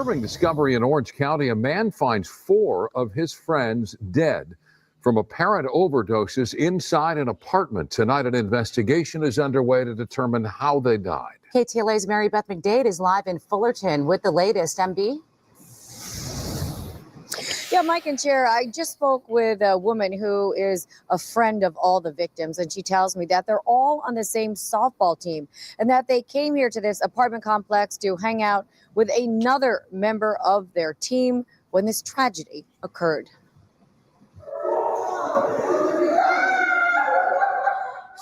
Disturbing discovery in Orange County. A man finds 4 of his friends dead from apparent overdoses inside an apartment. Tonight, an investigation is underway to determine how they died. KTLA's Beth McDade is live in Fullerton with the latest. MB? Yeah, Mike and Chair, I just spoke with a woman who is a friend of all the victims, and she tells me that they're all on the same softball team and that they came here to this apartment complex to hang out with another member of their team when this tragedy occurred.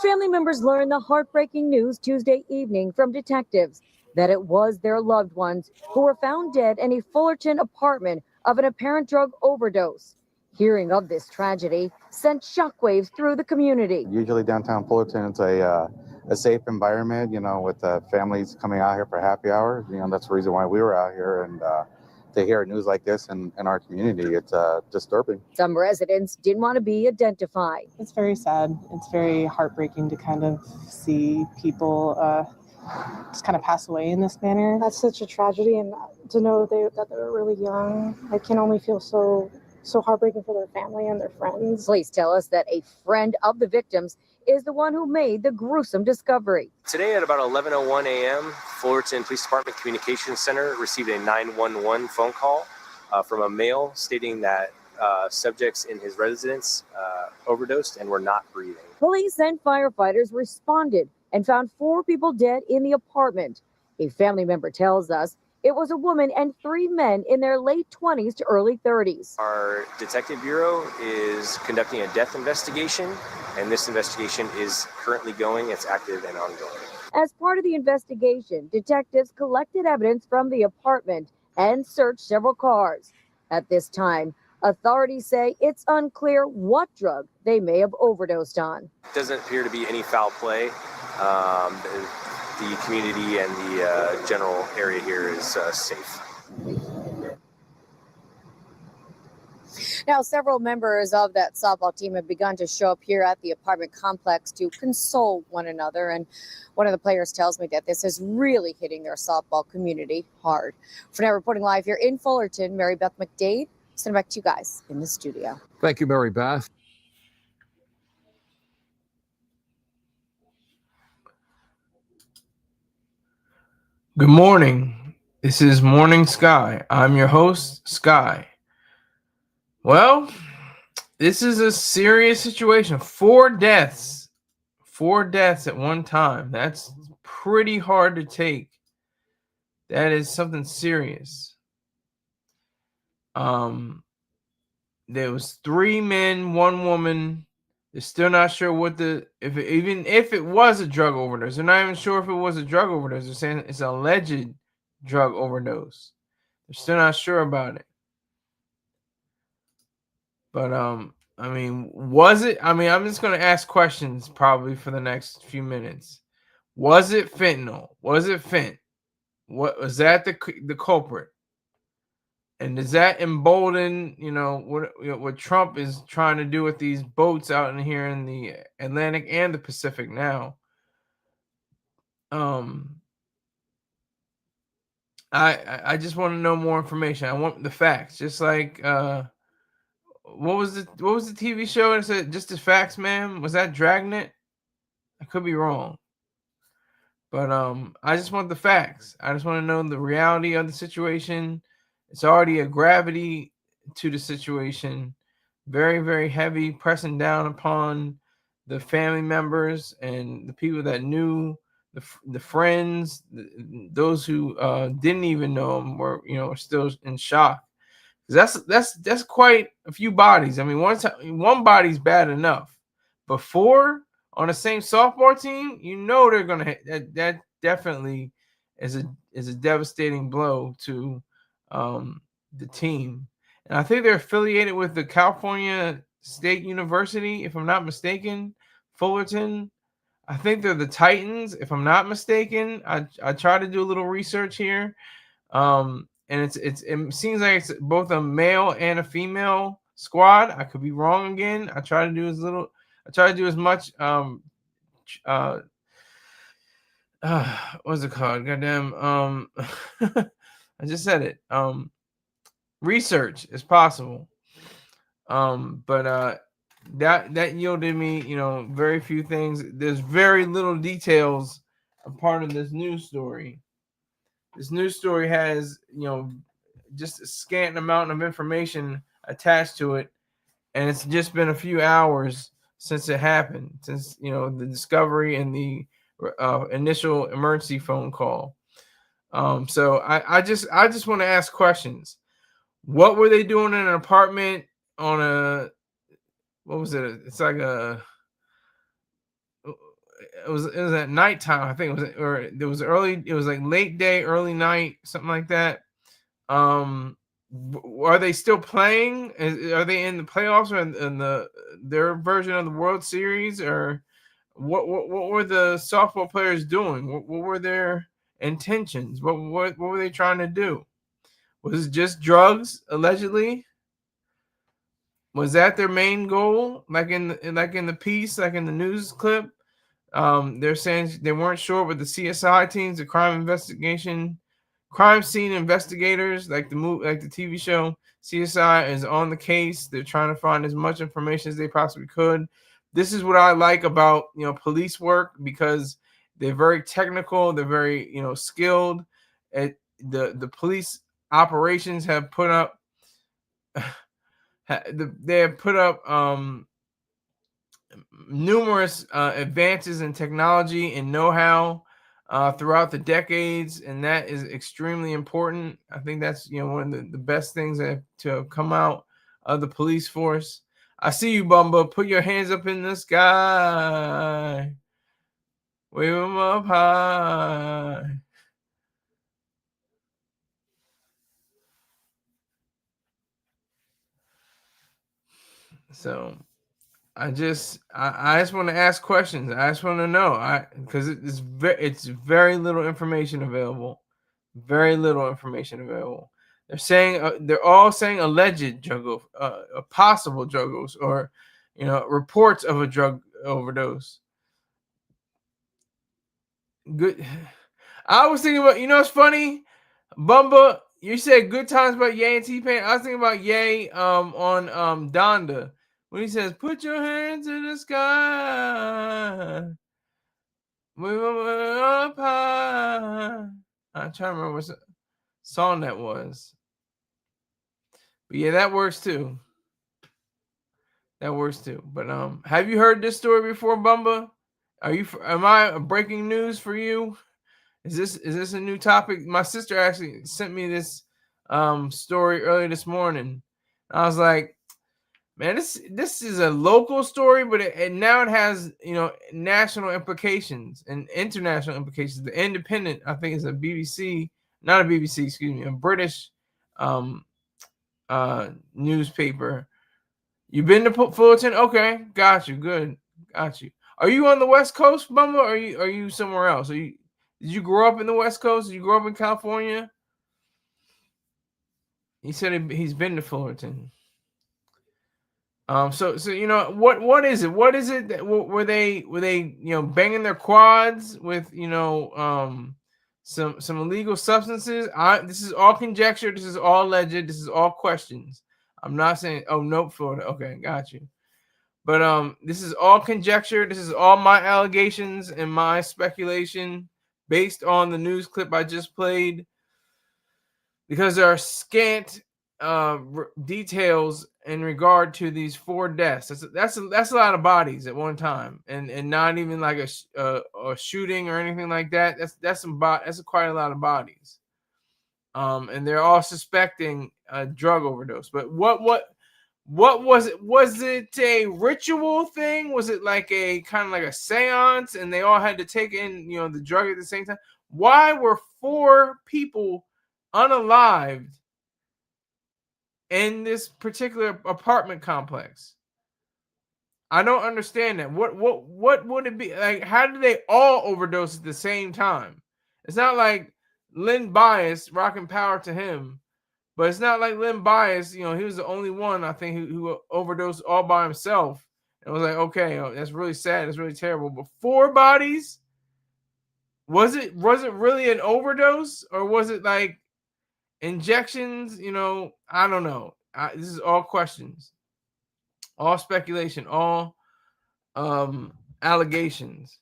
Family members learned the heartbreaking news Tuesday evening from detectives that it was their loved ones who were found dead in a Fullerton apartment of an apparent drug overdose. Hearing of this tragedy sent shockwaves through the community. Usually downtown Fullerton, it's a safe environment, with families coming out here for happy hour. That's the reason why we were out here. And to hear news like this in our community, it's disturbing. Some residents didn't want to be identified. It's very sad. It's very heartbreaking to kind of see people just kind of pass away in this manner. That's such a tragedy, and to know that they were really young, I can only feel so heartbreaking for their family and their friends. Police tell us that a friend of the victims is the one who made the gruesome discovery. Today at about 11:01 a.m., Fullerton Police Department Communications Center received a 911 phone call from a male stating that subjects in his residence overdosed and were not breathing. Police and firefighters responded and found 4 people dead in the apartment. A family member tells us it was a woman and 3 men in their late 20s to early 30s. Our detective bureau is conducting a death investigation, and this investigation is currently going. It's active and ongoing. As part of the investigation, detectives collected evidence from the apartment and searched several cars. At this time, authorities say it's unclear what drug they may have overdosed on. It doesn't appear to be any foul play. The community and the general area here is safe. Now, several members of that softball team have begun to show up here at the apartment complex to console one another. And one of the players tells me that this is really hitting their softball community hard. For now, reporting live here in Fullerton, Beth McDade. Send it back to you guys in the studio. Thank you, Mary Beth. Good morning. This is Morning Sky. I'm your host, Sky. Well, this is a serious situation. 4 deaths. 4 deaths at one time. That's pretty hard to take. That is something serious. There was 3 men, 1 woman. They're still not sure what even if it was a drug overdose. They're not even sure if it was a drug overdose. They're saying it's an alleged drug overdose. They're still not sure about it. But was it? I'm just gonna ask questions probably for the next few minutes. Was it fentanyl? Was it fent? What was that the culprit? And does that embolden, what Trump is trying to do with these boats out in here in the Atlantic and the Pacific now? I just want to know more information. I want the facts. Just like what was the TV show that said just the facts, ma'am? Was that Dragnet? I could be wrong. But I just want the facts. I just want to know the reality of the situation. It's already a gravity to the situation, very, very heavy, pressing down upon the family members and the people that knew, the friends, those who didn't even know them were still in shock. That's quite a few bodies. I mean, one body's bad enough, but 4 on the same softball team, they're gonna hit. That definitely is a devastating blow to the team. And I think they're affiliated with the California State University, if I'm not mistaken, Fullerton. I think they're the Titans, if I'm not mistaken. I try to do a little research here. And it seems like it's both a male and a female squad. I could be wrong again. I try to do as much what's it called? Goddamn I just said it. Research is possible. But that yielded me, very few things. There's very little details a part of this news story. This news story has, just a scant amount of information attached to it, and it's just been a few hours since it happened, since the discovery and the initial emergency phone call. So I just want to ask questions. What were they doing in an apartment on a, what was it? It's like it was at nighttime. I think it was early. It was like late day, early night, something like that. Are they still playing? Are they in the playoffs or in their version of the World Series, or what were the softball players doing? What were their intentions? What were they trying to do? Was it just drugs, allegedly? Was that their main goal? Like in the piece, like in the news clip, they're saying they weren't sure, but the CSI teams, the crime scene investigators, like the TV show CSI, is on the case. They're trying to find as much information as they possibly could. This is what I like about police work, because they're very technical. They're very skilled. The police operations have put up. They have put up numerous advances in technology and know-how throughout the decades, and that is extremely important. I think that's one of the best things to have come out of the police force. I see you, Bumba. Put your hands up in the sky, wave them up high. So I just want to ask questions. I just want to know, because it's very little information available. Very little information available. They're all saying alleged drug, a possible drug overdose, or reports of a drug overdose. Good. I was thinking about, it's funny, Bumba. You said good times about Ye and T-Pain. I was thinking about Ye on Donda, when he says, "Put your hands in the sky, move 'em up high." I'm trying to remember what song that was. But yeah, that works too. That works too. But have you heard this story before, Bumba? Am I breaking news for you? Is this a new topic? My sister actually sent me this story earlier this morning. I was like, man, this is a local story, but now it has national implications and international implications. The Independent, I think, is a BBC, not a BBC, excuse me, a British newspaper. You been to Fullerton? Okay, got you. Good, got you. Are you on the West Coast, Bumba? Or are you somewhere else? Did you grow up in the West Coast? Did you grow up in California? He said he's been to Fullerton. So what is it? What is it that were they banging their quads with some illegal substances? This is all conjecture. This is all alleged. This is all questions. I'm not saying, oh, nope, Florida. Okay, got you. But this is all conjecture. This is all my allegations and my speculation based on the news clip I just played, because there are scant details in regard to these 4 deaths. That's a lot of bodies at one time, and not even like a shooting or anything like that. That's quite a lot of bodies. And they're all suspecting a drug overdose. But what was it? Was it a ritual thing? Was it like a kind of like a seance, and they all had to take in the drug at the same time? Why were 4 people unalived in this particular apartment complex? I don't understand that. What would it be like? How did they all overdose at the same time? It's not like Len Bias, rocking power to him, but it's not like Len Bias. He was the only one, I think, who overdosed all by himself. And was like, okay, that's really sad. That's really terrible. But 4 bodies. Was it really an overdose, or was it like injections, I don't know. This is all questions, all speculation, all allegations.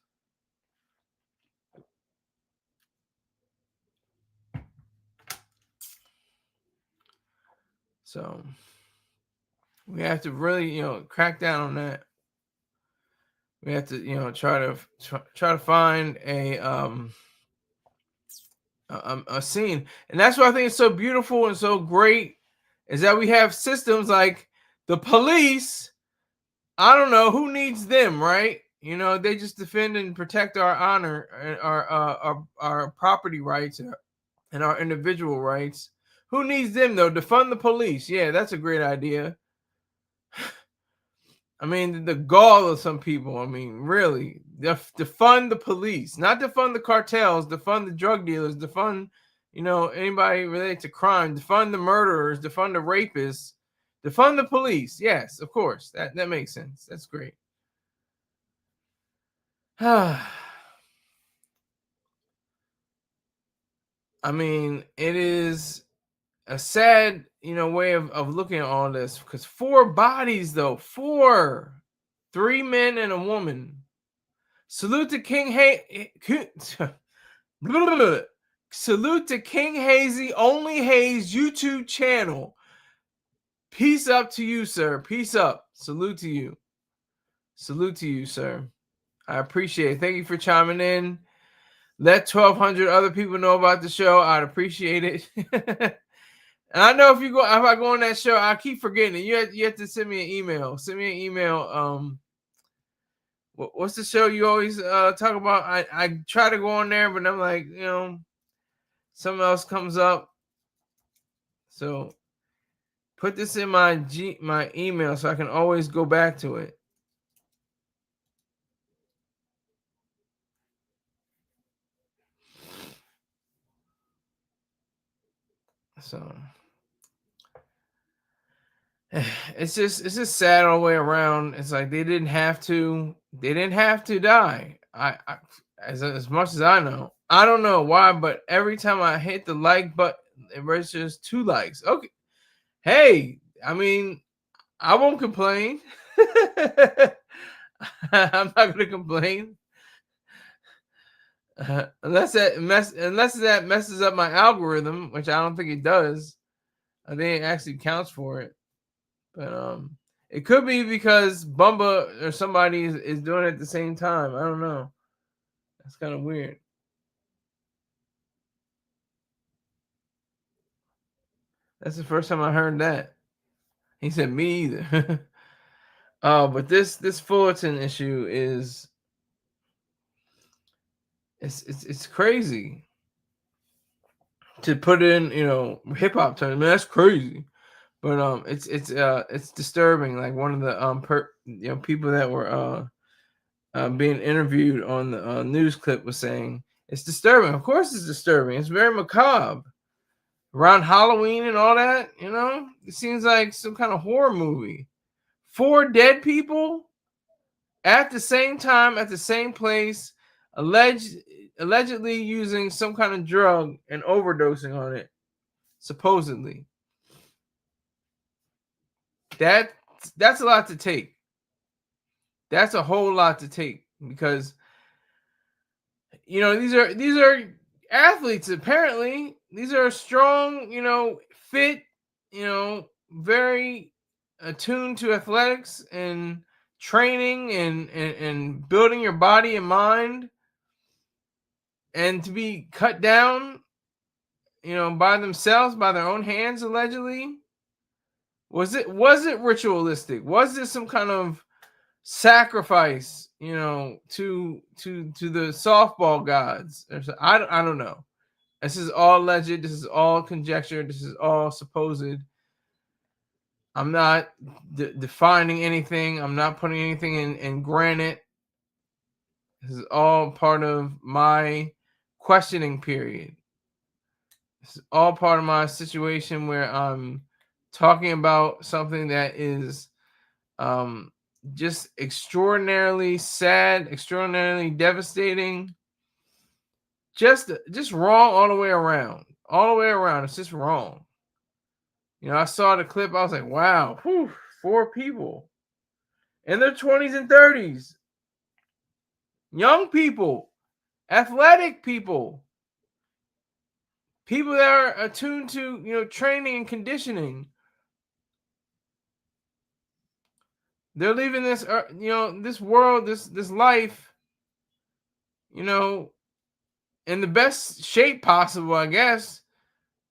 So we have to really, crack down on that. We have to, try to find a scene, and that's what I think is so beautiful and so great is that we have systems like the police. I don't know who needs them, right? They just defend and protect our honor, and our property rights and our individual rights. Who needs them though? Defund the police. Yeah, that's a great idea. I mean, the gall of some people. I mean, really, defund the police, not defund the cartels, defund the drug dealers, defund, anybody related to crime, defund the murderers, defund the rapists, defund the police. Yes, of course, that makes sense. That's great. I mean, it is a sad, way of looking at all this, because 4 bodies though, 3 men and a woman. Salute to Salute to King Hazy, Only Hayes YouTube channel. Peace up to you, sir. Peace up. Salute to you. Salute to you, sir. I appreciate it. Thank you for chiming in. Let 1,200 other people know about the show. I'd appreciate it. And I know if I go on that show, I keep forgetting it. You have to send me an email. Send me an email. What's the show you always talk about? I try to go on there, but I'm like, something else comes up. So put this in my email so I can always go back to it. So it's just sad all the way around. It's like they didn't have to die. I as much as I know. I don't know why, but every time I hit the like button, it registers 2 likes. Okay. Hey, I mean, I won't complain. I'm not going to complain. Unless that messes up my algorithm, which I don't think it does. I think it actually counts for it. But it could be because Bumba or somebody is doing it at the same time. I don't know. That's kind of weird. That's the first time I heard that. He said me either. But this Fullerton issue is it's crazy to put in hip hop terms. I mean, that's crazy, but it's disturbing. Like one of the people that were being interviewed on the news clip was saying it's disturbing. Of course, it's disturbing. It's very macabre. Around Halloween and all that, it seems like some kind of horror movie. 4 dead people at the same time, at the same place, allegedly using some kind of drug and overdosing on it, supposedly. That's a lot to take. That's a whole lot to take because these are athletes. Apparently, these are strong, fit, very attuned to athletics and training and building your body and mind, and to be cut down, by themselves, by their own hands, allegedly. Was it ritualistic? Was this some kind of sacrifice, to the softball gods? I don't know. This is all alleged. This is all conjecture. This is all supposed. I'm not defining anything. I'm not putting anything in granite. This is all part of my questioning period. This is all part of my situation where I'm talking about something that is just extraordinarily sad, extraordinarily devastating, just wrong all the way around. all the way around. It's just wrong. You know, I saw the clip. I was like, wow, 4 people in their 20s and 30s, young people, athletic people, people that are attuned to, you know, training and conditioning. They're leaving this, you know, this world, this life, you know, in the best shape possible, I guess.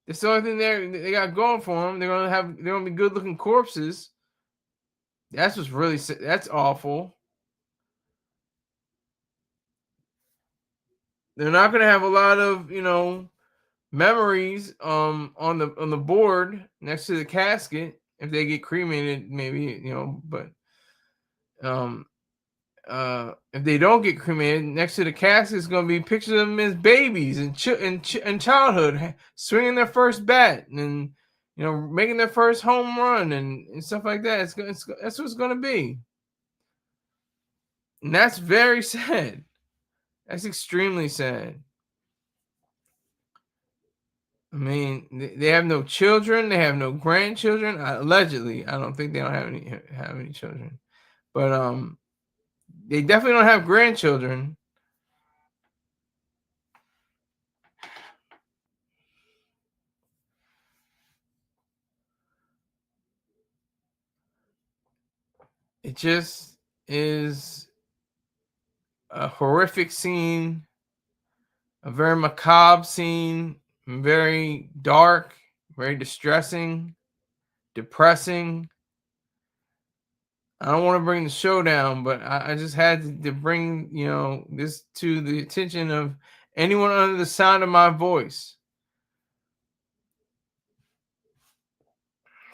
It's the only thing they got going for them. They're gonna be good looking corpses. That's what's really, that's awful. They're not gonna have a lot of, you know, memories on the board next to the casket if they get cremated, maybe, you know, but if they don't get cremated, next to the casket is going to be pictures of them as babies and in childhood, swinging their first bat and, you know, making their first home run and stuff like that. That's what it's going to be, and that's very sad. That's extremely sad. I mean, they have no children. They have no grandchildren. Allegedly, I don't think they don't have any children, but they definitely don't have grandchildren. It just is a horrific scene, a very macabre scene, very dark, very distressing, depressing. I don't want to bring the show down, but I just had to bring, you know, this to the attention of anyone under the sound of my voice.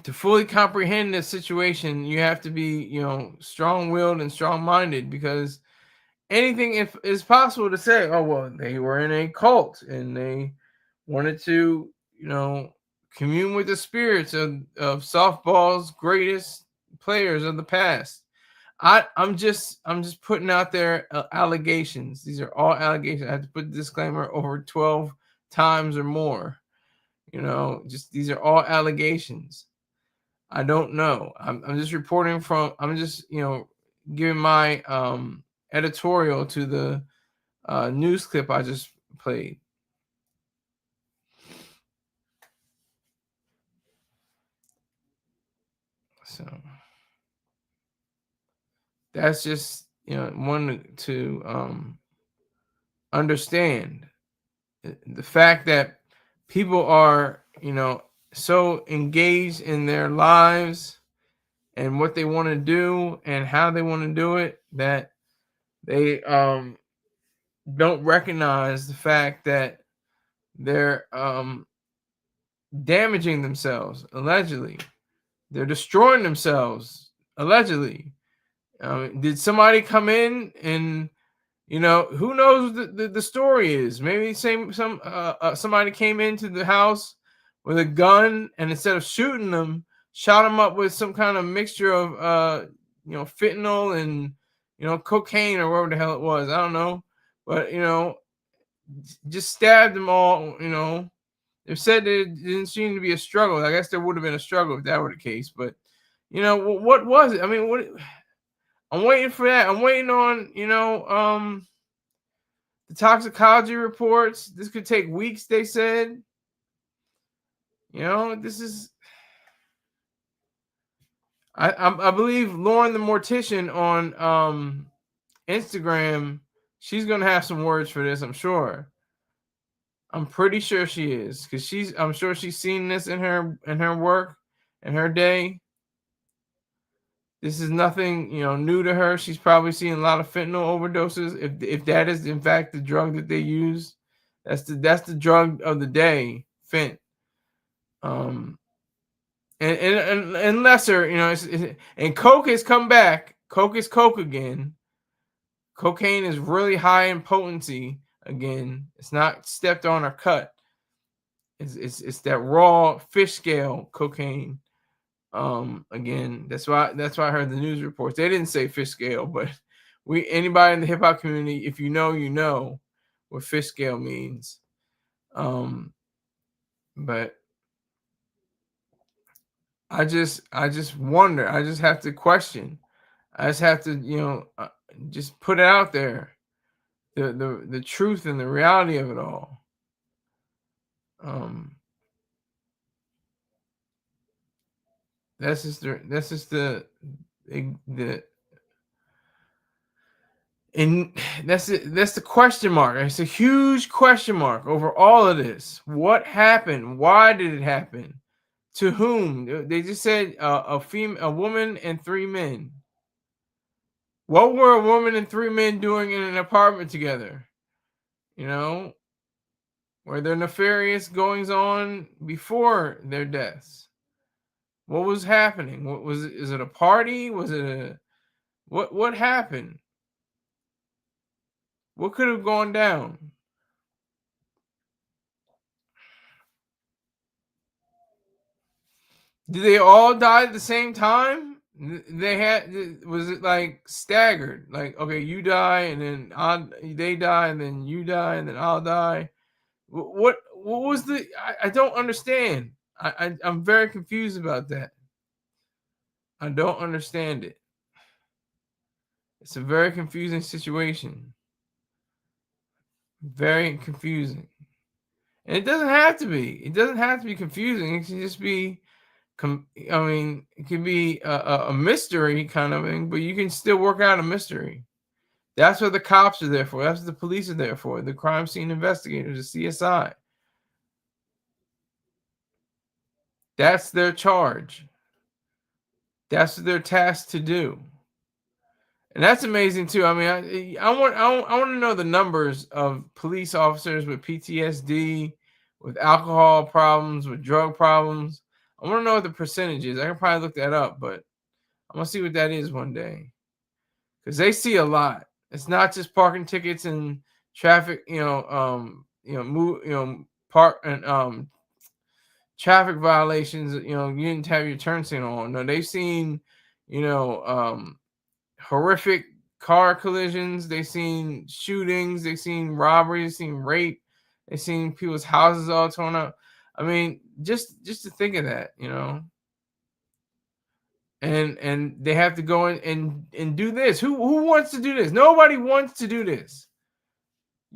To fully comprehend this situation, you have to be, you know, strong-willed and strong-minded, because anything is possible to say, oh, well, they were in a cult and they wanted to, you know, commune with the spirits of softball's greatest players of the past. I'm just putting out there allegations. These are all allegations. I have to put the disclaimer over 12 times or more. You know, just these are all allegations. I don't know. I'm just reporting from. I'm just, you know, giving my editorial to the news clip I just played. So that's just, you know, one to understand the fact that people are, you know, so engaged in their lives and what they want to do and how they want to do it that they don't recognize the fact that they're damaging themselves, allegedly. They're destroying themselves, allegedly. Did somebody come in and, you know, who knows what the story is? Maybe somebody came into the house with a gun and instead of shooting them, shot them up with some kind of mixture of you know, fentanyl and, you know, cocaine or whatever the hell it was. I don't know, but, you know, just stabbed them all. You know, they said there didn't seem to be a struggle. I guess there would have been a struggle if that were the case, but, you know, what was it? I mean, what? I'm waiting for that. I'm waiting on, you know, the toxicology reports. This could take weeks, they said. You know, this is. I believe Lauren the mortician on Instagram, she's gonna have some words for this, I'm sure. I'm pretty sure she is, because I'm sure she's seen this in her work, in her day. This is nothing, you know, new to her. She's probably seen a lot of fentanyl overdoses. If that is in fact the drug that they use, that's the drug of the day, fent. And lesser, you know, and coke has come back. Coke is coke again. Cocaine is really high in potency again. It's not stepped on or cut. It's that raw fish scale cocaine. Again, that's why I heard the news reports. They didn't say fish scale, but anybody in the hip hop community, if you know, you know what fish scale means. But I just wonder. I just have to question. I just have to, just put it out there, the truth and the reality of it all. That's just the and that's it. That's the question mark. It's a huge question mark over all of this. What happened? Why did it happen? To whom? They just said a woman, and 3 men. What were a woman and 3 men doing in an apartment together? Were there nefarious goings on before their deaths? What was happening? What was it? Is it a party? Was it a what happened? What could have gone down? Did they all die at the same time? Was it like staggered? Like, okay, you die and then they die and then you die and then I'll die. What was I don't understand. I'm very confused about that. I don't understand it. It's a very confusing situation. Very confusing. And it doesn't have to be. It doesn't have to be confusing. It can just be it can be a mystery kind of thing, but you can still work out a mystery. That's what the cops are there for. That's what the police are there for. The crime scene investigators, the CSI. That's their charge. That's what they're tasked to do. And that's amazing too. I mean, I want to know the numbers of police officers with PTSD, with alcohol problems, with drug problems. I want to know what the percentage is. I can probably look that up, but I'm gonna see what that is one day, because they see a lot. It's not just parking tickets and traffic, park and traffic violations. You didn't have your turn signal on. No, they've seen, horrific car collisions. They've seen shootings. They've seen robberies. They've seen rape. They've seen people's houses all torn up. I mean, just to think of that, and they have to go in and do this. Who wants to do this? Nobody wants to do this.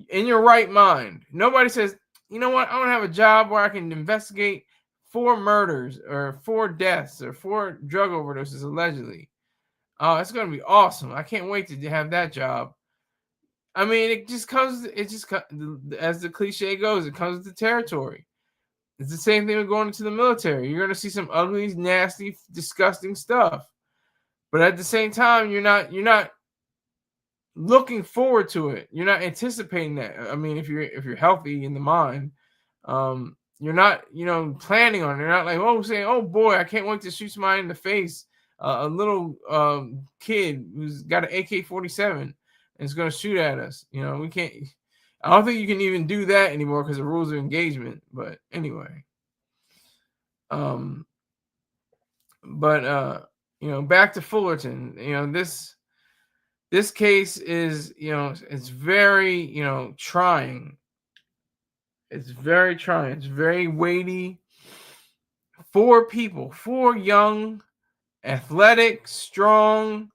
In your right mind, nobody says, you know what? I want to have a job where I can investigate 4 murders or 4 deaths or 4 drug overdoses allegedly. Oh, it's going to be awesome. I can't wait to have that job. I mean, it just as the cliche goes, it comes with the territory. It's the same thing with going into the military. You're going to see some ugly, nasty, disgusting stuff. But at the same time, you're not looking forward to it. You're not anticipating that. I mean, if you're healthy in the mind, you're not, planning on it. You're not like, saying, oh boy, I can't wait to shoot somebody in the face. A little kid who's got an AK-47 and is going to shoot at us. We can't. I don't think you can even do that anymore because of rules of engagement. But anyway, back to Fullerton. This case is, it's very, trying. It's very trying. It's very weighty. 4 people, 4 young, athletic, strong,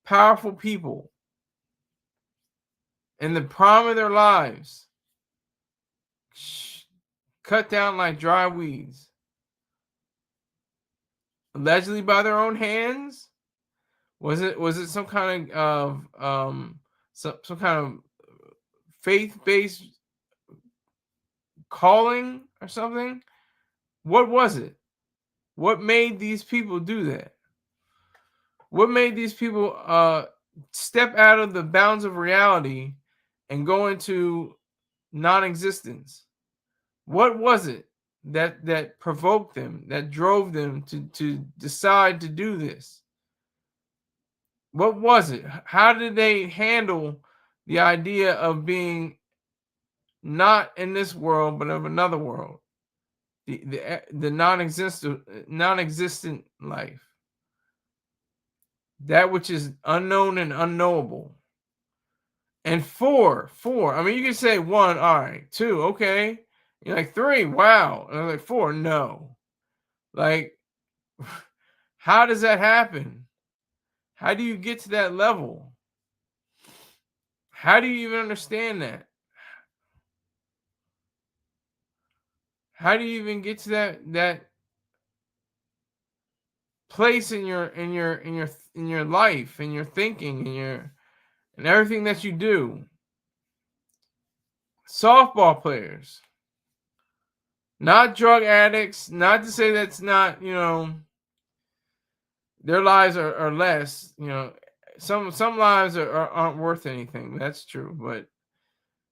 powerful people in the prime of their lives, cut down like dry weeds, allegedly by their own hands. Was it some kind of some kind of faith-based calling or something? What was it? What made these people do that? What made these people step out of the bounds of reality and go into non-existence? What was it that provoked them, that drove them to decide to do this? What was it? How did they handle the idea of being not in this world but of another world, the non-existent life, that which is unknown and unknowable? And 4. I mean, you can say 1, all right, 2, okay. You're like 3, wow. And I'm like 4, no. Like, how does that happen? How do you get to that level? How do you even understand that? How do you even get to that place in your life, in your thinking, in everything that you do? Softball players, not drug addicts, not to say that's not, their lives are less, some lives aren't worth anything. That's true. But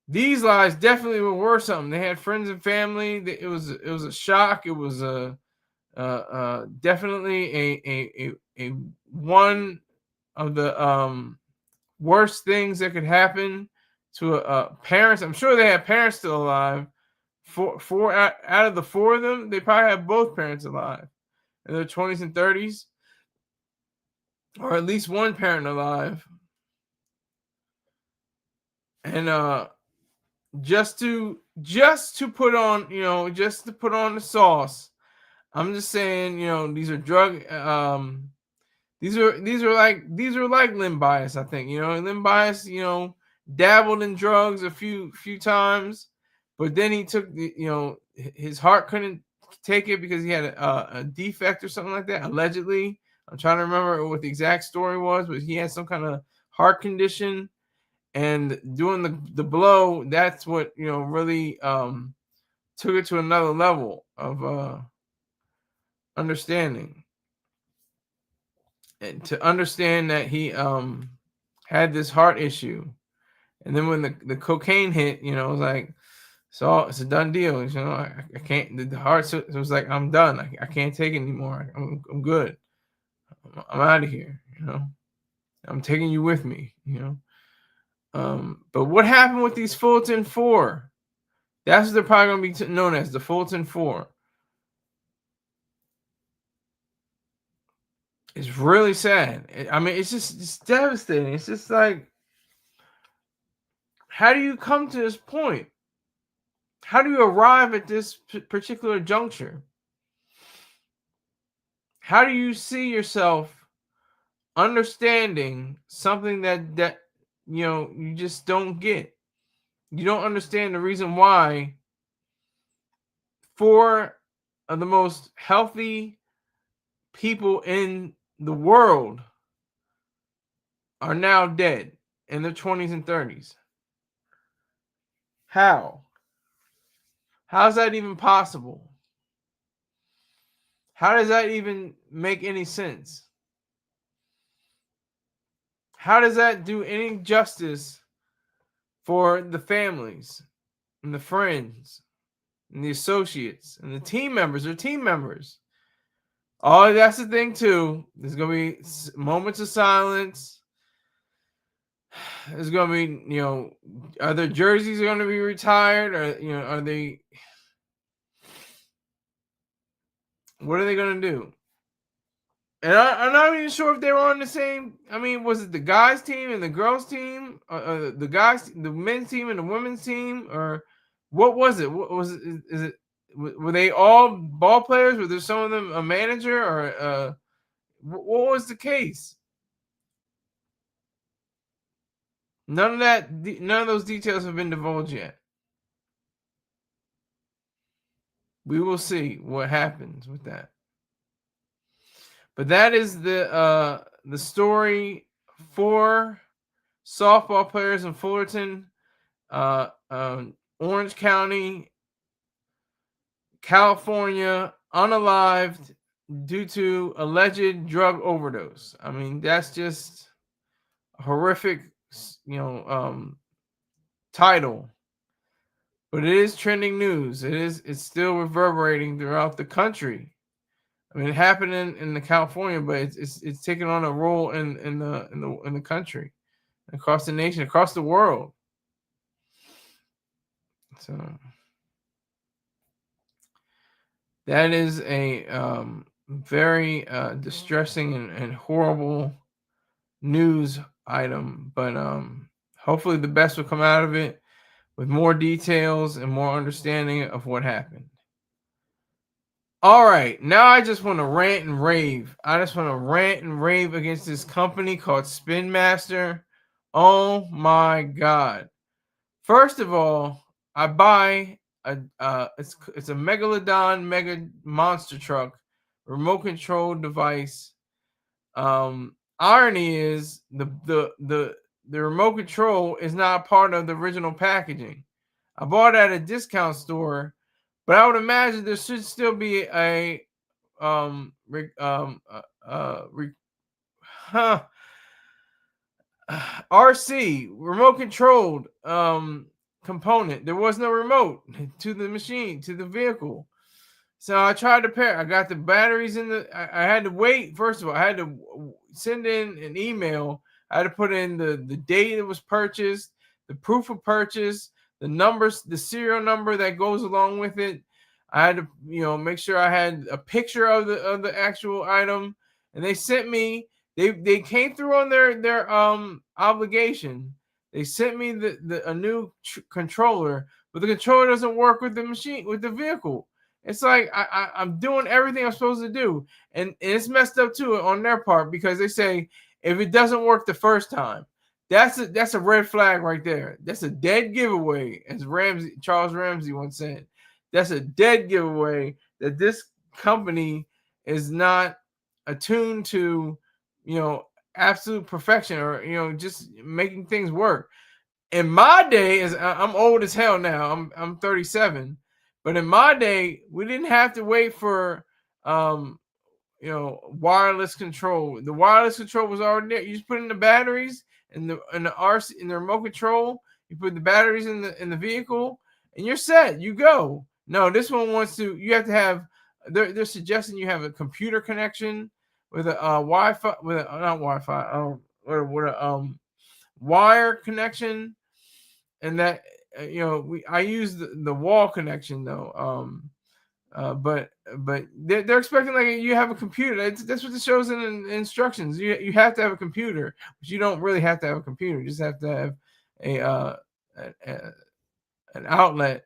these lives definitely were worth something. They had friends and family. It was a shock. It was definitely a one of the worst things that could happen to parents. I'm sure they had parents still alive. Four out of the 4 of them, they probably have both parents alive in their 20s and 30s, or at least one parent alive. And just to put on, just to put on the sauce, I'm just saying, these are drug these are like Lim Bias, I think. Lim Bias, dabbled in drugs a few times, but then he took his heart couldn't take it because he had a defect or something like that, allegedly. I'm trying to remember what the exact story was, but he had some kind of heart condition, and doing the blow, that's what really took it to another level of understanding. And to understand that he had this heart issue. And then when the cocaine hit, it was like, so it's a done deal. I can't, the heart, it was like, I'm done. I can't take it anymore. I'm good. I'm out of here. I'm taking you with me, but what happened with these Fullerton 4? That's what they're probably going to be known as, the Fullerton 4. It's really sad. I mean, it's devastating. It's just like, how do you come to this point? How do you arrive at this particular juncture? How do you see yourself understanding something that you just don't get? You don't understand the reason why 4 of the most healthy people in the world are now dead in their 20s and 30s. How? How is that even possible? How does that even make any sense? How does that do any justice for the families and the friends and the associates and the team members or team members? Oh, that's the thing too. There's going to be moments of silence. There's going to be, are their jerseys going to be retired? Or, are they, what are they going to do? And I'm not even sure if they were on the same. I mean, was it the guys' team and the girls' team, or the men's team and the women's team, or what was it? What was it? Is it? Were they all ball players? Were there some of them a manager, or what was the case? None of those details have been divulged yet. We will see what happens with that. But that is the story for softball players in Fullerton, Orange County, California, unalived due to alleged drug overdose. I mean, that's just a horrific, title. But it is trending news. It's still reverberating throughout the country. I mean, it happened in the California, but it's taking on a role in the country, across the nation, across the world. So that is a very distressing and horrible news item. But hopefully the best will come out of it. with more details and more understanding of what happened. All right, now I just want to rant and rave. I just want to rant and rave against this company called Spin Master. Oh my God. First of all, I buy it's a Megalodon Mega Monster Truck remote control device. Irony is the remote control is not part of the original packaging. I bought it at a discount store, but I would imagine there should still be a RC remote controlled component. There was no remote to the machine, to the vehicle. So I tried to pair. I got the batteries in the. I had to wait. First of all, I had to send in an email. I had to put in the date it was purchased, the proof of purchase, the numbers, the serial number that goes along with it. I had to, make sure I had a picture of the actual item, and they sent me. They came through on their obligation. They sent me a new controller, but the controller doesn't work with the machine, with the vehicle. It's like I'm doing everything I'm supposed to do, and it's messed up too on their part, because they say if it doesn't work the first time, that's a red flag right there. That's a dead giveaway, as Charles Ramsey once said. That's a dead giveaway that this company is not attuned to, absolute perfection, or just making things work. In my day, as I'm old as hell now, I'm 37. But in my day, we didn't have to wait for, wireless control. The wireless control was already there. You just put in the batteries and the RC in the remote control. You put the batteries in the vehicle, and you're set. You go. No, this one wants to. You have to have. They're suggesting you have a computer connection with a Wi-Fi, with a not Wi-Fi. With a wire connection, and that. I use the wall connection though. But they're expecting like you have a computer. That's what it shows in instructions. You have to have a computer, but you don't really have to have a computer. You just have to have an outlet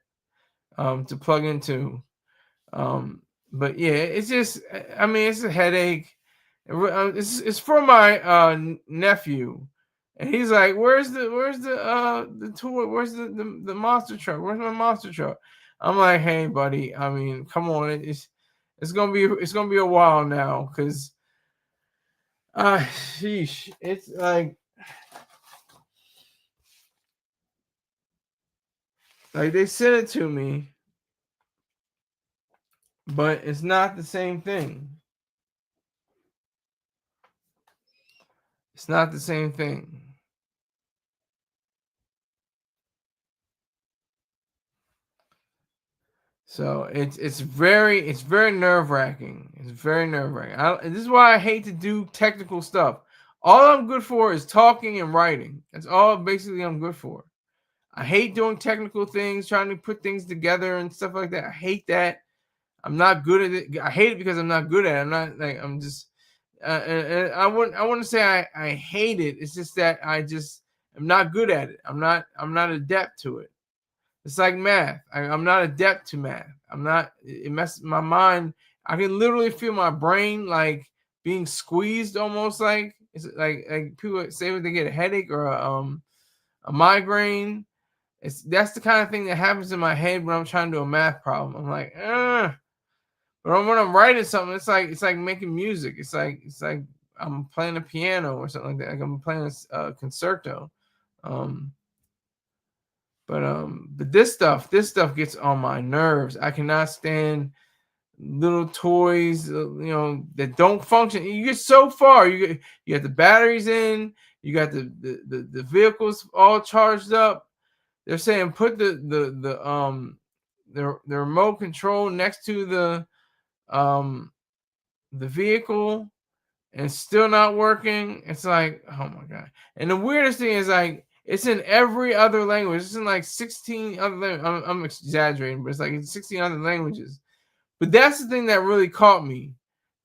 to plug into. But yeah, it's just. I mean, it's a headache. It's for my nephew. And he's like, "Where's the toy? Where's the monster truck? Where's my monster truck?" I'm like, "Hey, buddy. I mean, come on. It's gonna be a while now, because sheesh, it's like they sent it to me, but it's not the same thing. It's not the same thing." So it's very nerve-wracking. It's very nerve-wracking. This is why I hate to do technical stuff. All I'm good for is talking and writing. That's all basically I'm good for. I hate doing technical things, trying to put things together and stuff like that. I hate that. I'm not good at it. I hate it because I'm not good at it. I'm just and I wouldn't say I hate it. It's just that I just am not good at it. I'm not adept to it. It's like math. I'm not adept to math. It messes my mind. I can literally feel my brain like being squeezed, almost like it's like people say when they get a headache or a migraine. That's the kind of thing that happens in my head when I'm trying to do a math problem. I'm like, but when I'm writing something, it's like making music. It's like I'm playing a piano or something like that. Like I'm playing a concerto. But this stuff gets on my nerves. I cannot stand little toys, that don't function. You get so far. You got the batteries in. You got the vehicles all charged up. They're saying put the remote control next to the vehicle, and it's still not working. It's like, oh my God. And the weirdest thing is like, it's in every other language. It's in like 16 other languages. I'm exaggerating, but it's like in 16 other languages. But that's the thing that really caught me.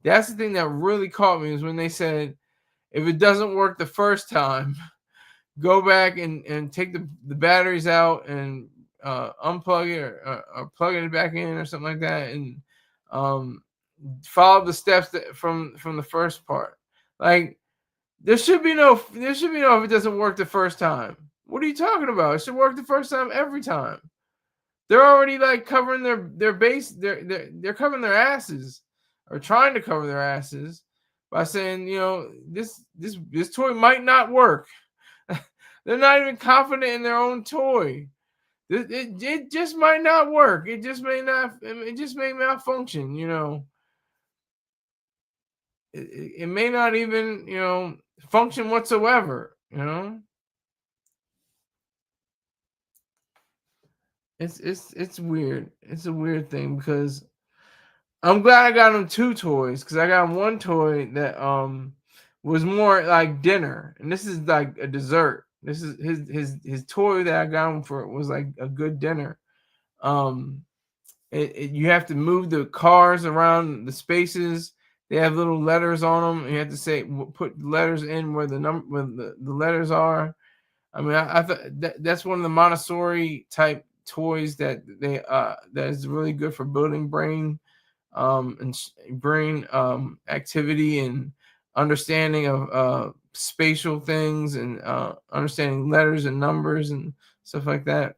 That's the thing that really caught me, is when they said, if it doesn't work the first time, go back and take the batteries out and unplug it or plug it back in or something like that, and follow the steps from the first part. Like there should be no if it doesn't work the first time. What are you talking about? It should work the first time every time. They're already like covering their base. They're covering their asses or trying to cover their asses by saying, this toy might not work. They're not even confident in their own toy. It just might not work. It just may not. It just may malfunction. It may not even function whatsoever. It's weird. It's a weird thing because I'm glad I got him 2 toys because I got one toy that was more like dinner, and this is like a dessert. This is his toy that I got him for was like a good dinner. You have to move the cars around the spaces. They have little letters on them. You have to put letters in where the letters are. I mean, I thought that's one of the Montessori type toys that that is really good for building brain and brain activity and understanding of spatial things and understanding letters and numbers and stuff like that.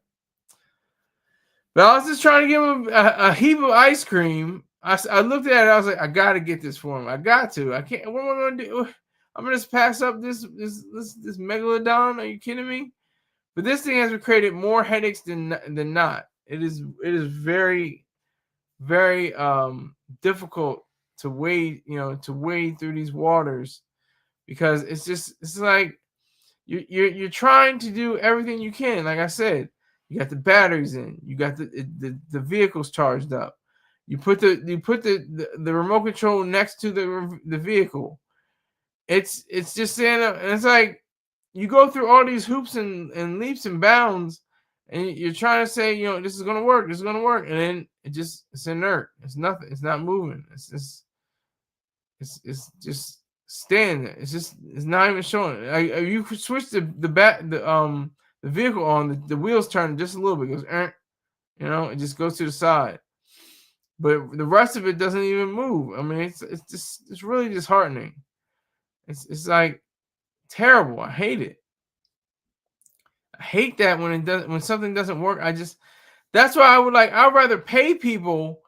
But I was just trying to give him a heap of ice cream. I looked at it. I was like, I got to get this for him. I got to. I can't. What am I going to do? I'm going to pass up this megalodon. Are you kidding me? But this thing has created more headaches than not. It is very, very difficult to wade through these waters because it's like you're trying to do everything you can. Like I said, you got the batteries in, you got the vehicles charged up. You put the remote control next to the vehicle. It's just saying, and it's like you go through all these hoops and leaps and bounds, and you're trying to say, this is gonna work, and then it's inert. It's nothing. It's not moving. It's just staying there. It's not even showing. You could switch the vehicle on, the wheels turn just a little bit. It goes, it just goes to the side. But the rest of it doesn't even move. I mean, it's really disheartening. It's like terrible. I hate it. I hate that when something doesn't work. That's why I'd rather pay people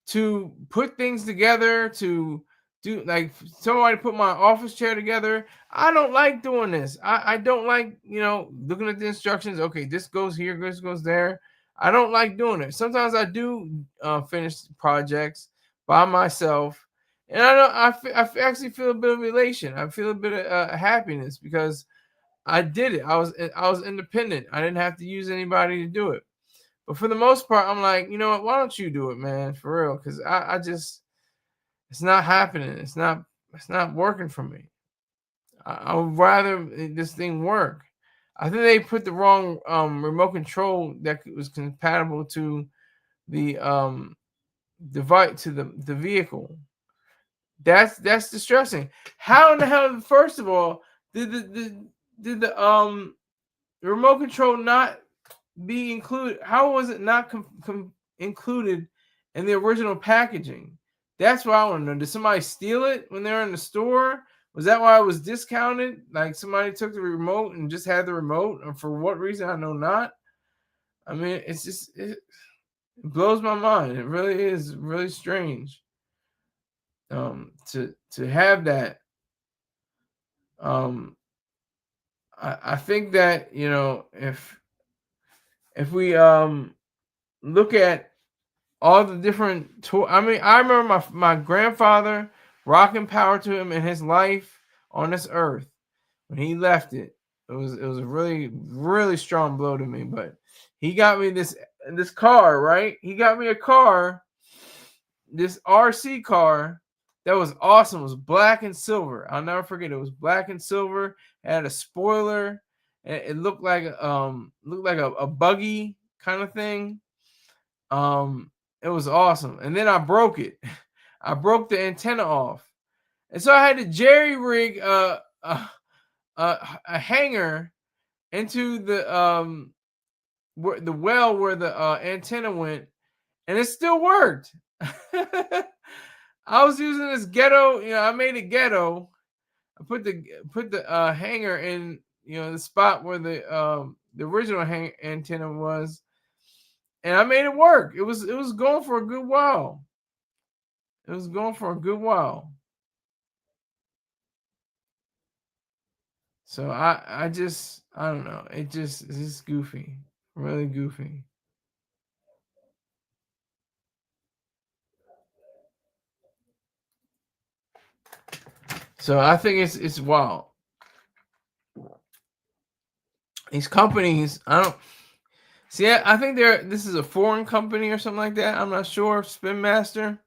to put things together, to do like somebody put my office chair together. I don't like doing this. I don't like, looking at the instructions. Okay, this goes here, this goes there. I don't like doing it. Sometimes I do finish projects by myself, and I actually feel a bit of elation. I feel a bit of happiness because I did it. I was independent. I didn't have to use anybody to do it. But for the most part, I'm like, you know what? Why don't you do it, man? For real, because I just it's not happening. It's not working for me. I would rather this thing work. I think they put the wrong remote control that was compatible to the device, to the vehicle. That's distressing. How in the hell, first of all, did the remote control not be included? How was it not included in the original packaging? That's what I want to know. Did somebody steal it when they were in the store? Was that why it was discounted? Like somebody took the remote and just had the remote, and for what reason I know not. I mean, it blows my mind. It really is really strange. To have that. I think that if we look at all the different I mean, I remember my grandfather rocking power to him in his life on this earth. When he left it was a really, really strong blow to me. But he got me this car, right? He got me a car, this RC car that was awesome. It was black and silver. I'll never forget. It was black and silver. It had a spoiler. It looked like a buggy kind of thing. It was awesome. And then I broke it. I broke the antenna off. And so I had to jerry rig a hanger into the the well where the antenna went, and it still worked. I was using this ghetto, I made it ghetto. I put the hanger in, the spot where the original antenna was, and I made it work. It was going for a good while. It was going for a good while. So I don't know. It's just goofy, really goofy. So I think it's wild. These companies, I don't see. I think this is a foreign company or something like that. I'm not sure. Spin Master.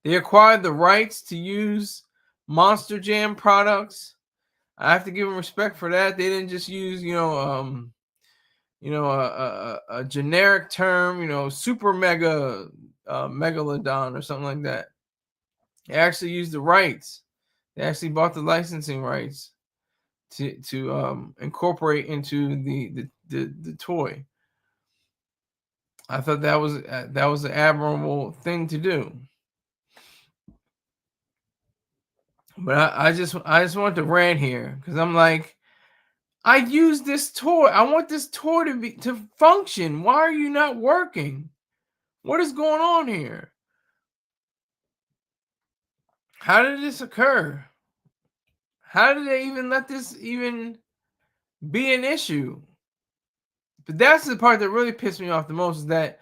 They acquired the rights to use Monster Jam products. I have to give them respect for that. They didn't just use, a generic term, super mega megalodon or something like that. They actually used the rights. They actually bought the licensing rights to incorporate into the toy. I thought that was an admirable thing to do. But I just want to rant here because I'm like, I use this toy. I want this toy to function. Why are you not working? What is going on here? How did this occur? How did they even let this even be an issue? But that's the part that really pissed me off the most, is that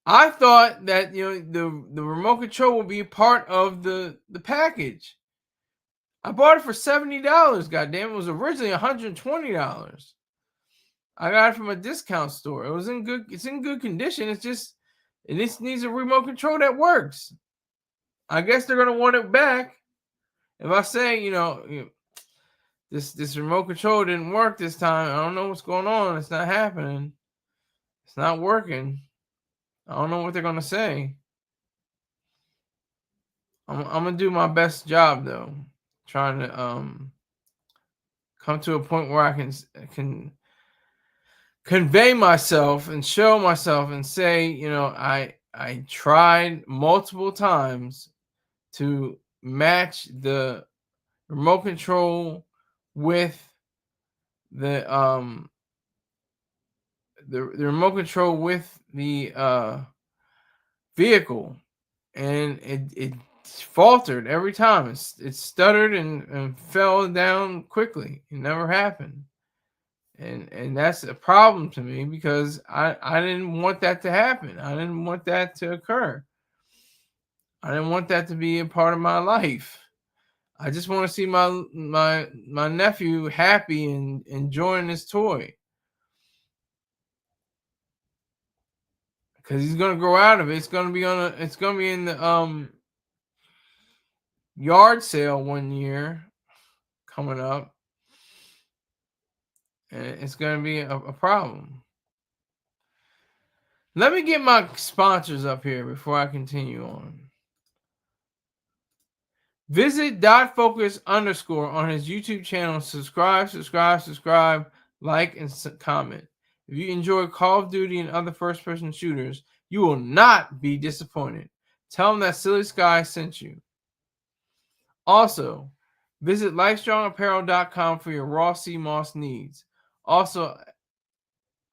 I thought that the remote control would be part of the package. I bought it for $70. Goddamn, it was originally $120. I got it from a discount store. It's in good condition. It just needs a remote control that works. I guess they're gonna want it back. If I say, this remote control didn't work this time, I don't know what's going on. It's not happening. It's not working. I don't know what they're gonna say. I'm gonna do my best job though, trying to come to a point where I can convey myself and show myself and say, I tried multiple times to match the remote control with the remote control with the vehicle, and it faltered every time. It stuttered and fell down quickly. It never happened. And that's a problem to me because I didn't want that to happen. I didn't want that to occur. I didn't want that to be a part of my life. I just want to see my nephew happy and enjoying this toy. Because he's gonna grow out of it. It's gonna be in the yard sale one year coming up. And it's gonna be a problem. Let me get my sponsors up here before I continue on. Visit .focus_ on his YouTube channel. Subscribe, like, and comment. If you enjoy Call of Duty and other first-person shooters, you will not be disappointed. Tell him that Silly Sky sent you. Also, visit LifeStrongApparel.com for your raw sea moss needs. Also,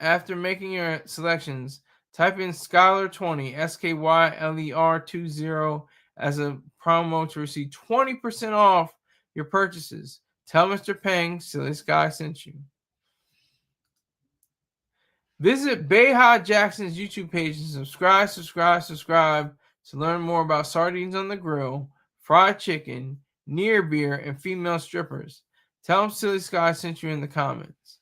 after making your selections, type in Skyler20, SKYLER20 as a promo to receive 20% off your purchases. Tell Mr. Peng Silly Sky sent you. Visit Bayha Jackson's YouTube page and subscribe to learn more about sardines on the grill, fried chicken, near beer, and female strippers. Tell him Silly Sky sent you in the comments.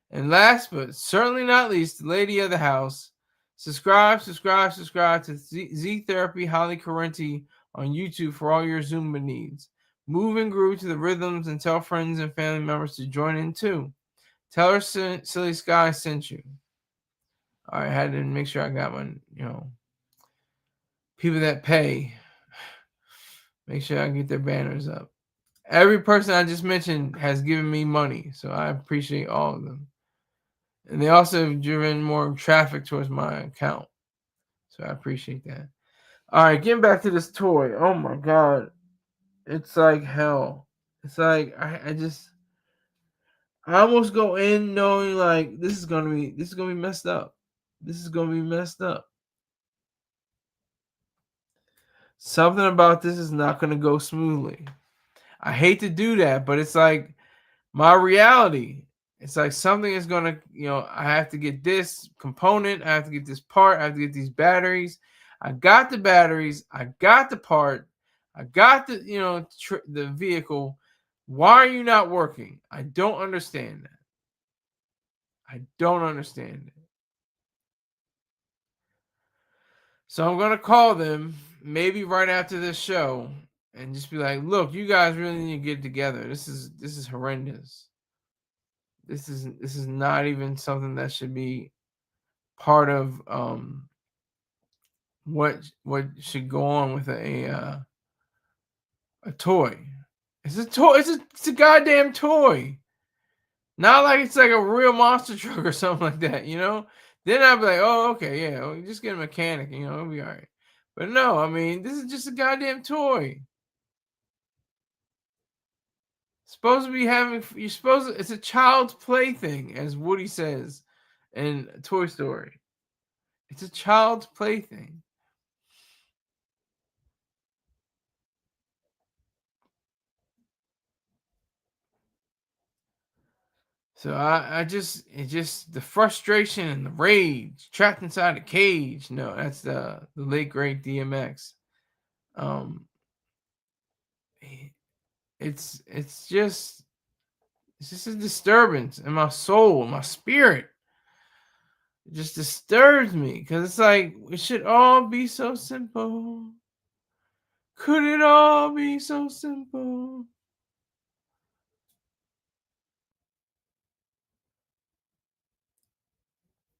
And last but certainly not least, the lady of the house, subscribe to Z Therapy Holly Correnti on YouTube for all your Zumba needs. Move and groove to the rhythms and tell friends and family members to join in too. Tell her Silly Sky sent you. All right, I had to make sure I got my, people that pay. Make sure I get their banners up. Every person I just mentioned has given me money, so I appreciate all of them. And they also have driven more traffic towards my account. So I appreciate that. All right, getting back to this toy. Oh my God. It's like hell. It's like I almost go in knowing like this is gonna be messed up. This is gonna be messed up. Something about this is not gonna go smoothly. I hate to do that, but it's like my reality. It's like something is gonna, I have to get this component, I have to get this part, I have to get these batteries. I got the batteries, I got the part, I got the, the vehicle. Why are you not working? I don't understand that. I don't understand it. So I'm gonna call them maybe right after this show and just be like, look, you guys really need to get together. This is horrendous. This is not even something that should be part of what should go on with a toy. It's a toy. It's a goddamn toy. Not like it's like a real monster truck or something like that, Then I'd be like, oh, okay, yeah, well, just get a mechanic, it'll be all right. But no, I mean, this is just a goddamn toy. It's a child's plaything, as Woody says in Toy Story. It's a child's plaything. So it's just the frustration and the rage trapped inside a cage. No, that's the late great DMX. It's just a disturbance in my soul, my spirit. It just disturbs me because it's like it should all be so simple. Could it all be so simple?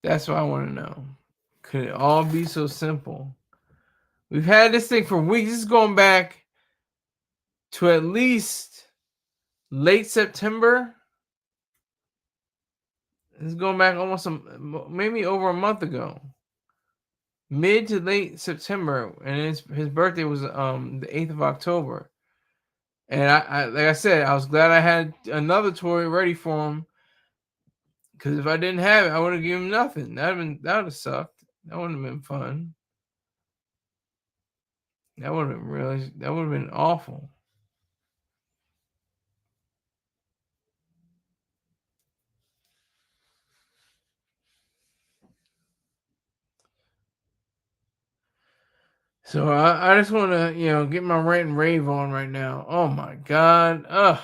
That's what I want to know. Could it all be so simple? We've had this thing for weeks. This is going back to at least late September. This is going back almost maybe over a month ago. Mid to late September, and his birthday was the 8th of October. And I like I said, I was glad I had another toy ready for him. Because if I didn't have it, I would have given him nothing. That would have sucked. That wouldn't have been fun. That would have been awful. So I just want to, get my rant and rave on right now. Oh my God.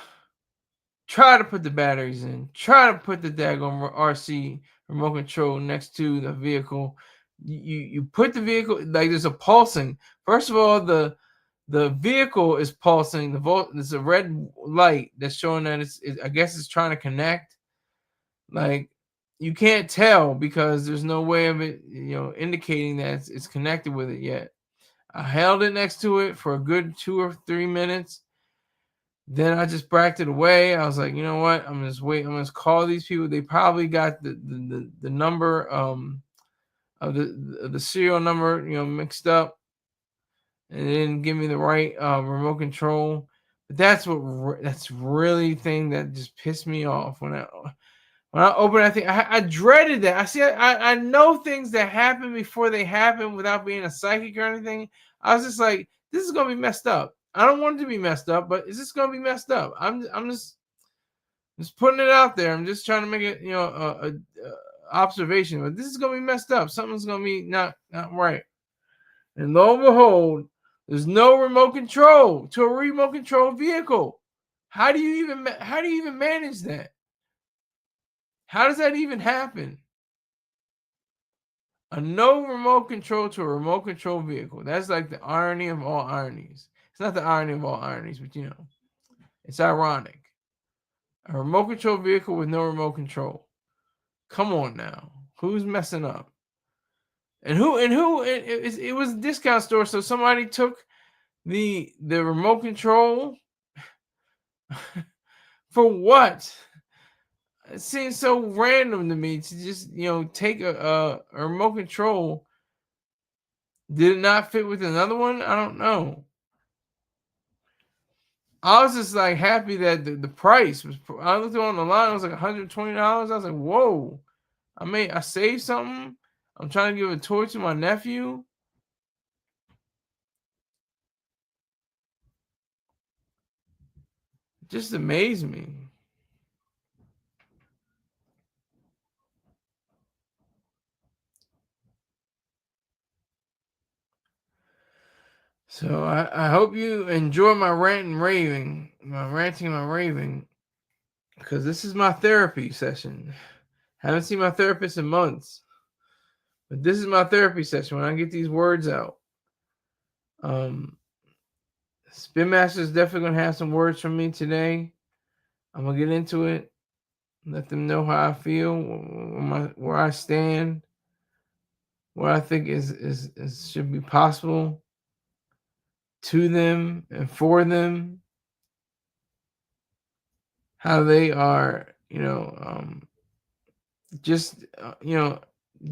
Try to put the batteries in. Try to put the daggone RC remote control next to the vehicle. You put the vehicle, like there's a pulsing. First of all, the vehicle is pulsing. There's a red light that's showing that I guess it's trying to connect. Like you can't tell because there's no way of it, indicating that it's connected with it yet. I held it next to it for a good 2 or 3 minutes. Then I just bracked it away. I was like, you know what? I'm just wait. I'm gonna call these people. They probably got the number of the serial number, mixed up, and they didn't give me the right remote control. But that's really the thing that just pissed me off when I opened that thing. I dreaded that. I know things that happen before they happen without being a psychic or anything. I was just like, this is gonna be messed up. I don't want it to be messed up, but is this gonna be messed up? I'm just putting it out there. I'm just trying to make it, a observation. But this is gonna be messed up. Something's gonna be not right. And lo and behold, there's no remote control to a remote control vehicle. How do you even manage that? How does that even happen? A no remote control to a remote control vehicle. That's like the irony of all ironies. It's not the irony of all ironies, but it's ironic. A remote control vehicle with no remote control. Come on now. Who's messing up? And it was a discount store, so somebody took the remote control for what? it seems so random to me to just take a remote control. Did it not fit with another one? I don't know. I was just like happy that the price was. I looked on the line. It was like $120. I was like, whoa! I saved something. I'm trying to give a toy to my nephew. Just amazed me. So I hope you enjoy my ranting and raving, because this is my therapy session. Haven't seen my therapist in months, but this is my therapy session when I get these words out. Spin Master is definitely gonna have some words from me today. I'm gonna get into it, let them know how I feel, where I stand, what I think is should be possible to them and for them, how they are, just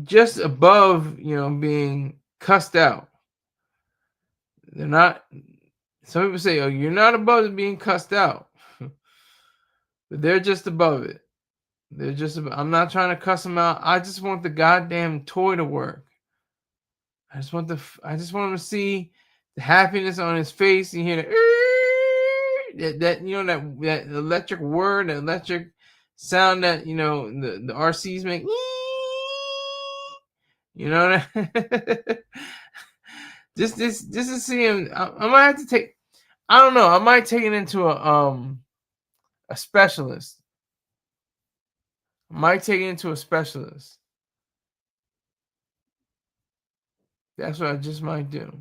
just above, being cussed out. They're not. Some people say, "Oh, you're not above being cussed out," but they're just above it. They're just. I'm not trying to cuss them out. I just want the goddamn toy to work. I just want him to see the happiness on his face and hear that electric word, that electric sound that the RCs make. You know what just to see him. I might have to take. I don't know. I might take it into a specialist. I might take it into a specialist. That's what I just might do.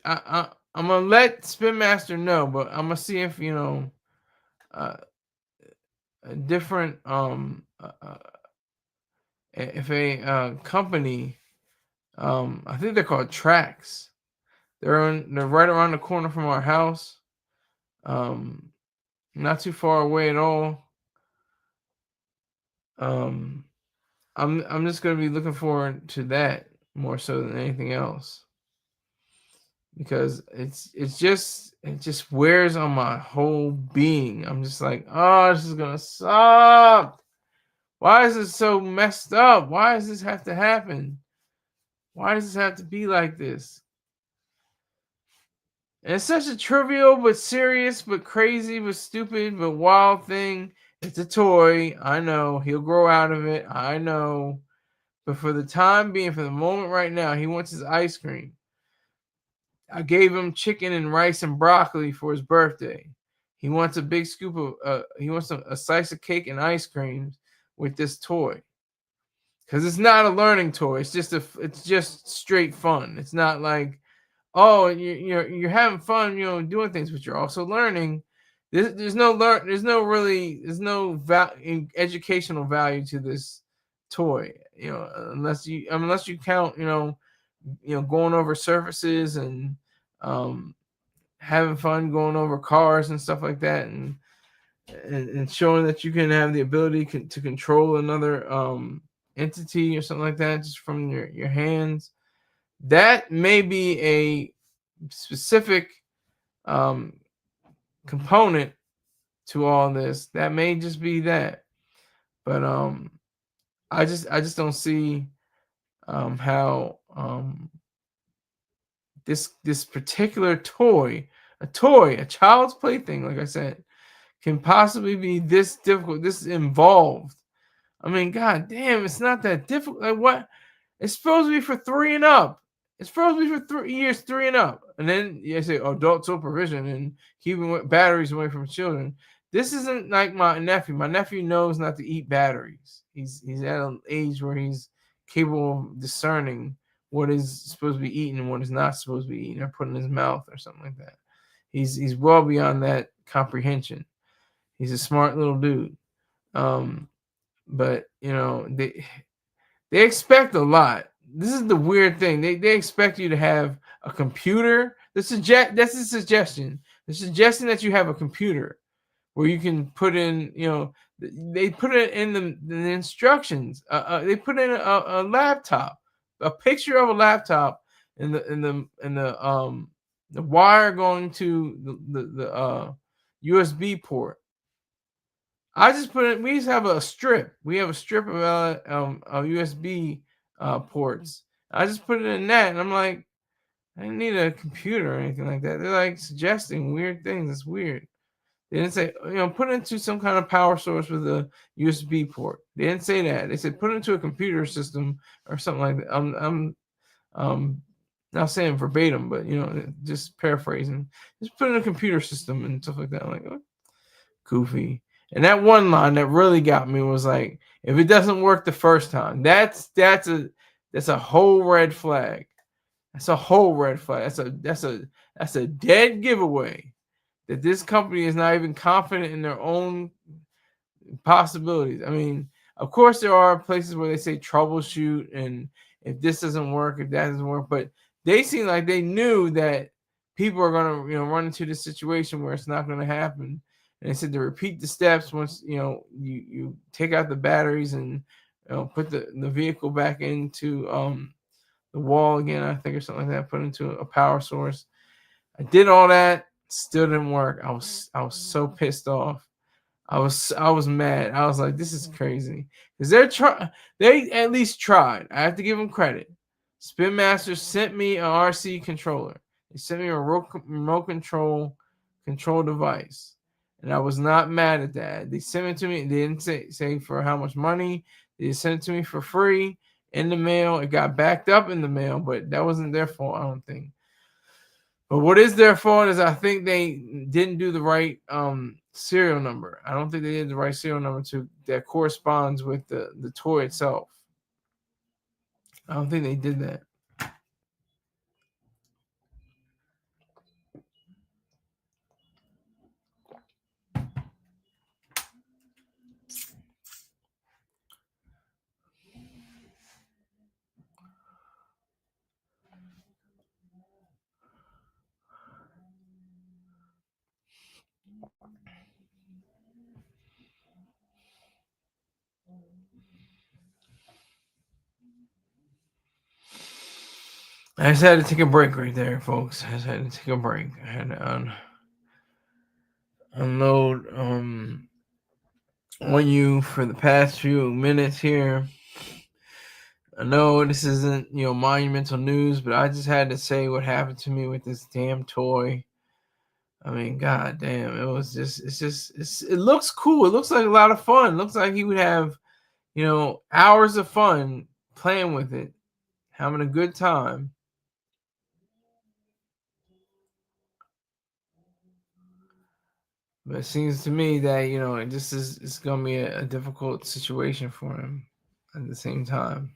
I'm gonna let Spin Master know, but I'm gonna see if a different if a company, I think they're called Tracks. They're right around the corner from our house. Not too far away at all. I'm just gonna be looking forward to that more so than anything else, because it just wears on my whole being. I'm just like, oh, this is gonna suck. Why is it so messed up? Why does this have to happen? Why does this have to be like this? And it's such a trivial but serious but crazy but stupid but wild thing. It's a toy. I know. He'll grow out of it. I know. But for the time being, for the moment right now, he wants his ice cream. I gave him chicken and rice and broccoli for his birthday. He wants a big scoop of, he wants a slice of cake and ice cream with this toy. Because it's not a learning toy. It's just straight fun. It's not like, oh, you're having fun, doing things, but you're also learning. There's no educational value to this toy, unless you count, going over surfaces and having fun going over cars and stuff like that, and showing that you can have the ability to control another entity or something like that just from your hands. That may be a specific component to all this. That may just be that. But I just don't see how this particular toy, a child's plaything, like I said, can possibly be this difficult, this involved. I mean, god damn, it's not that difficult. Like, what? It's supposed to be for 3 and up. It's supposed to be for 3 years, 3 and up. And then you say adult supervision and keeping batteries away from children. This isn't like my nephew. My nephew knows not to eat batteries. He's at an age where he's capable of discerning what is supposed to be eaten and what is not supposed to be eaten or put in his mouth or something like that. He's well beyond that comprehension. He's a smart little dude. But they expect a lot. This is the weird thing. They expect you to have a computer. That's a suggestion. The suggestion that you have a computer where you can put in, they put it in the instructions. They put in a laptop, a picture of a laptop, and the wire going to the USB port. I just put it. We just have a strip. We have a strip of USB ports. I just put it in that, and I'm like, I didn't need a computer or anything like that. They're like suggesting weird things. It's weird. They didn't say, put it into some kind of power source with a USB port. They didn't say that. They said put it into a computer system or something like that. I'm not saying verbatim, but just paraphrasing. Just put in a computer system and stuff like that. I'm like, oh, goofy. And that one line that really got me was like, if it doesn't work the first time, that's a whole red flag. That's a whole red flag. That's a dead giveaway that this company is not even confident in their own possibilities. I mean, of course there are places where they say troubleshoot, and if this doesn't work, if that doesn't work, but they seem like they knew that people are going to run into this situation where it's not going to happen. And they said to repeat the steps once you take out the batteries and put the vehicle back into the wall again, I think, or something like that, put into a power source. I did all that, still didn't work. I was so pissed off. I was mad. I was like, this is crazy. Because they at least tried. I have to give them credit. Spin Master sent me an RC controller. They sent me a remote control device. And I was not mad at that. They sent it to me. They didn't say for how much money. They sent it to me for free in the mail. It got backed up in the mail, but that wasn't their fault, I don't think. But what is their fault is I think they didn't do the right serial number. I don't think they did the right serial number that corresponds with the toy itself. I don't think they did that. I just had to take a break right there, folks. I just had to take a break. I had to unload on you for the past few minutes here. I know this isn't monumental news, but I just had to say what happened to me with this damn toy. I mean, god damn, it looks cool. It looks like a lot of fun. It looks like he would have hours of fun playing with it, having a good time. But it seems to me that it's gonna be a difficult situation for him at the same time.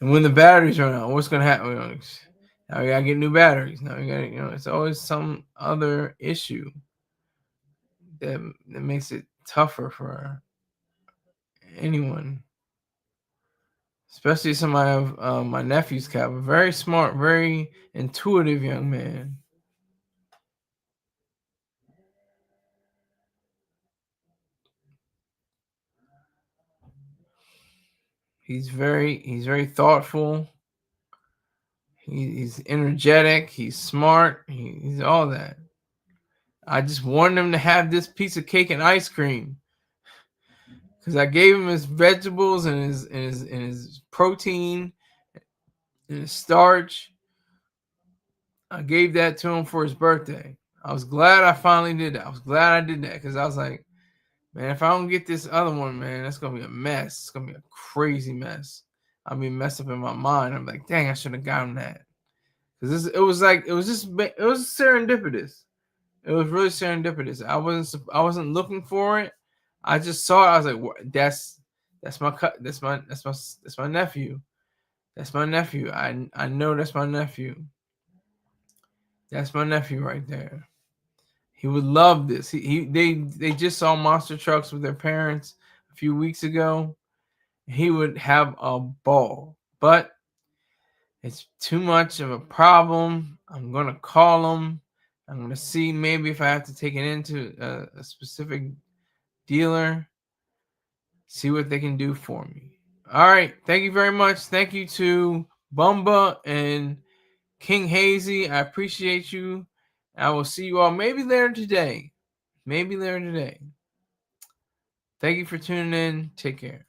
And when the batteries run out, what's gonna happen? Now we gotta get new batteries. Now we gotta, it's always some other issue that makes it tougher for anyone, especially somebody of my nephew's caliber. Very smart, very intuitive young man. He's very thoughtful. He's energetic. He's smart. He's all that. I just wanted him to have this piece of cake and ice cream because I gave him his vegetables and his protein and his starch. I gave that to him for his birthday. I was glad I finally did that. I was glad I did that because I was like, man, if I don't get this other one, man, that's gonna be a mess. It's gonna be a crazy mess. I'll be messed up in my mind. I'm like, dang, I should have gotten that. Because it was serendipitous. It was really serendipitous. I wasn't looking for it. I just saw it. I was like, that's my nephew. That's my nephew. I know that's my nephew. That's my nephew right there. He would love this. They just saw monster trucks with their parents a few weeks ago. He would have a ball, but it's too much of a problem. I'm gonna call him I'm going to see maybe if I have to take it into a specific dealer, see what they can do for me. All right. Thank you very much. Thank you to Bumba and King Hazy. I appreciate you. I will see you all maybe later today. Maybe later today. Thank you for tuning in. Take care.